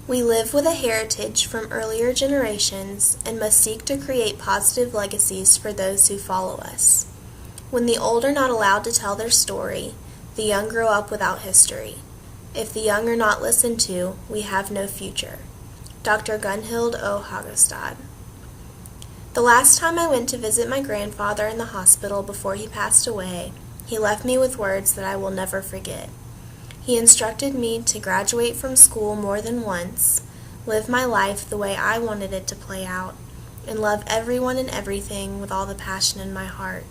We live with a heritage from earlier generations and must seek to create positive legacies for those who follow us. When the old are not allowed to tell their story, the young grow up without history. If the young are not listened to, we have no future. Dr. Gunhild O. Hagestad. The last time I went to visit my grandfather in the hospital before he passed away, he left me with words that I will never forget. He instructed me to graduate from school more than once, live my life the way I wanted it to play out, and love everyone and everything with all the passion in my heart.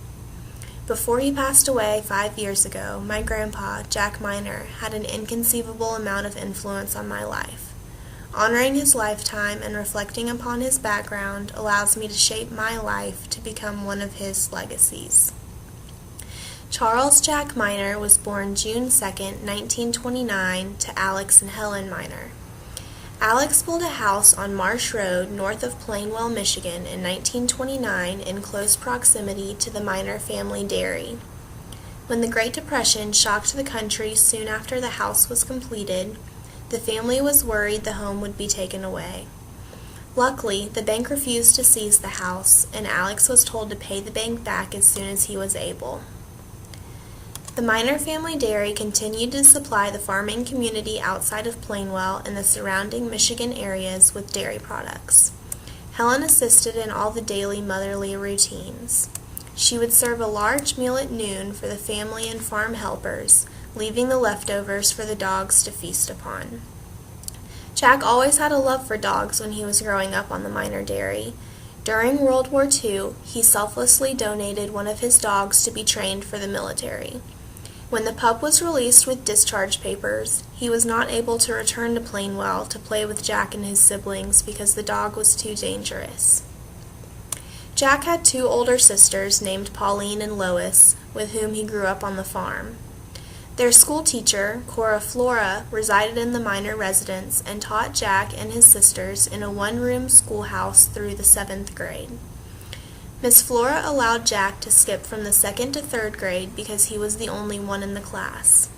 Before he passed away 5 years ago, my grandpa, Jack Miner, had an inconceivable amount of influence on my life. Honoring his lifetime and reflecting upon his background allows me to shape my life to become one of his legacies. Charles Jack Miner was born June 2, 1929, to Alex and Helen Miner. Alex built a house on Marsh Road north of Plainwell, Michigan in 1929 in close proximity to the Miner family dairy. When the Great Depression shocked the country soon after the house was completed, the family was worried the home would be taken away. Luckily, the bank refused to seize the house, and Alex was told to pay the bank back as soon as he was able. The Miner family dairy continued to supply the farming community outside of Plainwell and the surrounding Michigan areas with dairy products. Helen assisted in all the daily motherly routines. She would serve a large meal at noon for the family and farm helpers, leaving the leftovers for the dogs to feast upon. Jack always had a love for dogs when he was growing up on the Miner dairy. During World War II, he selflessly donated one of his dogs to be trained for the military. When the pup was released with discharge papers, he was not able to return to Plainwell to play with Jack and his siblings because the dog was too dangerous. Jack had 2 older sisters named Pauline and Lois, with whom he grew up on the farm. Their school teacher, Cora Flora, resided in the Miner residence and taught Jack and his sisters in a 1-room schoolhouse through the 7th grade. Miss Flora allowed Jack to skip from the 2nd to 3rd grade because he was the only one in the class.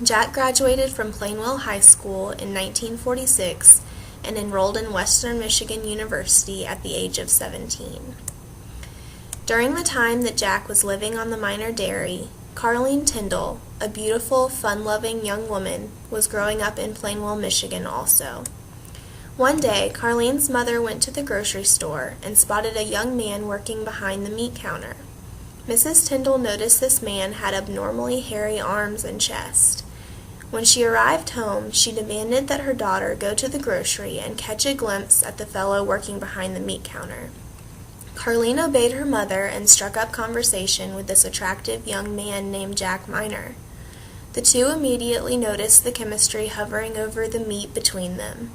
Jack graduated from Plainwell High School in 1946 and enrolled in Western Michigan University at the age of 17. During the time that Jack was living on the Miner dairy, Carlene Tyndall, a beautiful, fun-loving young woman, was growing up in Plainwell, Michigan also. One day, Carlene's mother went to the grocery store and spotted a young man working behind the meat counter. Mrs. Tyndall noticed this man had abnormally hairy arms and chest. When she arrived home, she demanded that her daughter go to the grocery and catch a glimpse at the fellow working behind the meat counter. Carlene obeyed her mother and struck up conversation with this attractive young man named Jack Miner. The two immediately noticed the chemistry hovering over the meat between them.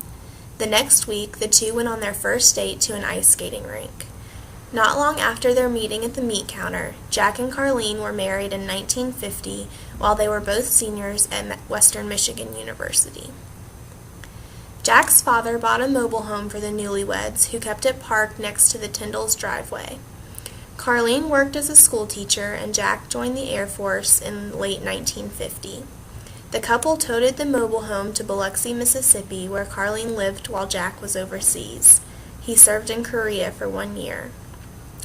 The next week, the two went on their first date to an ice skating rink. Not long after their meeting at the meat counter, Jack and Carlene were married in 1950 while they were both seniors at Western Michigan University. Jack's father bought a mobile home for the newlyweds, who kept it parked next to the Tyndall's driveway. Carlene worked as a school teacher, and Jack joined the Air Force in late 1950. The couple toted the mobile home to Biloxi, Mississippi, where Carlene lived while Jack was overseas. He served in Korea for 1 year.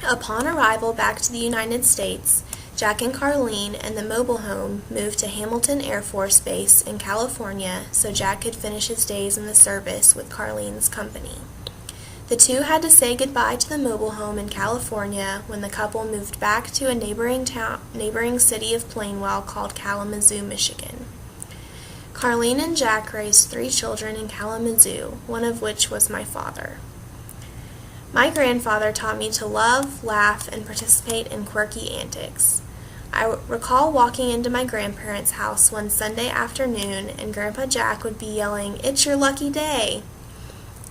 Upon arrival back to the United States, Jack and Carlene and the mobile home moved to Hamilton Air Force Base in California so Jack could finish his days in the service with Carlene's company. The two had to say goodbye to the mobile home in California when the couple moved back to a neighboring city of Plainwell called Kalamazoo, Michigan. Carlene and Jack raised 3 children in Kalamazoo, one of which was my father. My grandfather taught me to love, laugh, and participate in quirky antics. I recall walking into my grandparents' house one Sunday afternoon, and Grandpa Jack would be yelling, "It's your lucky day!"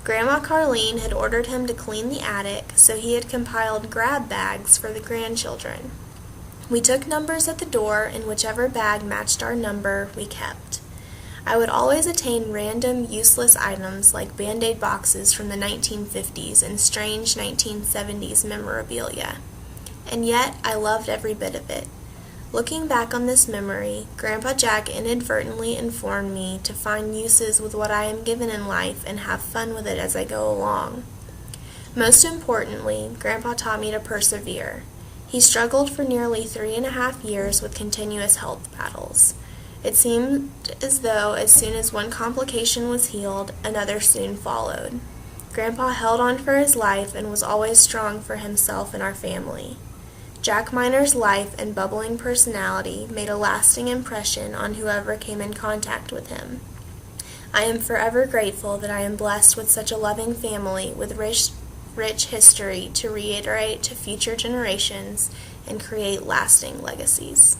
Grandma Carlene had ordered him to clean the attic, so he had compiled grab bags for the grandchildren. We took numbers at the door, and whichever bag matched our number, we kept. I would always attain random, useless items like Band-Aid boxes from the 1950s and strange 1970s memorabilia. And yet, I loved every bit of it. Looking back on this memory, Grandpa Jack inadvertently informed me to find uses with what I am given in life and have fun with it as I go along. Most importantly, Grandpa taught me to persevere. He struggled for nearly 3.5 years with continuous health battles. It seemed as though as soon as one complication was healed, another soon followed. Grandpa held on for his life and was always strong for himself and our family. Jack Miner's life and bubbling personality made a lasting impression on whoever came in contact with him. I am forever grateful that I am blessed with such a loving family with rich history to reiterate to future generations and create lasting legacies.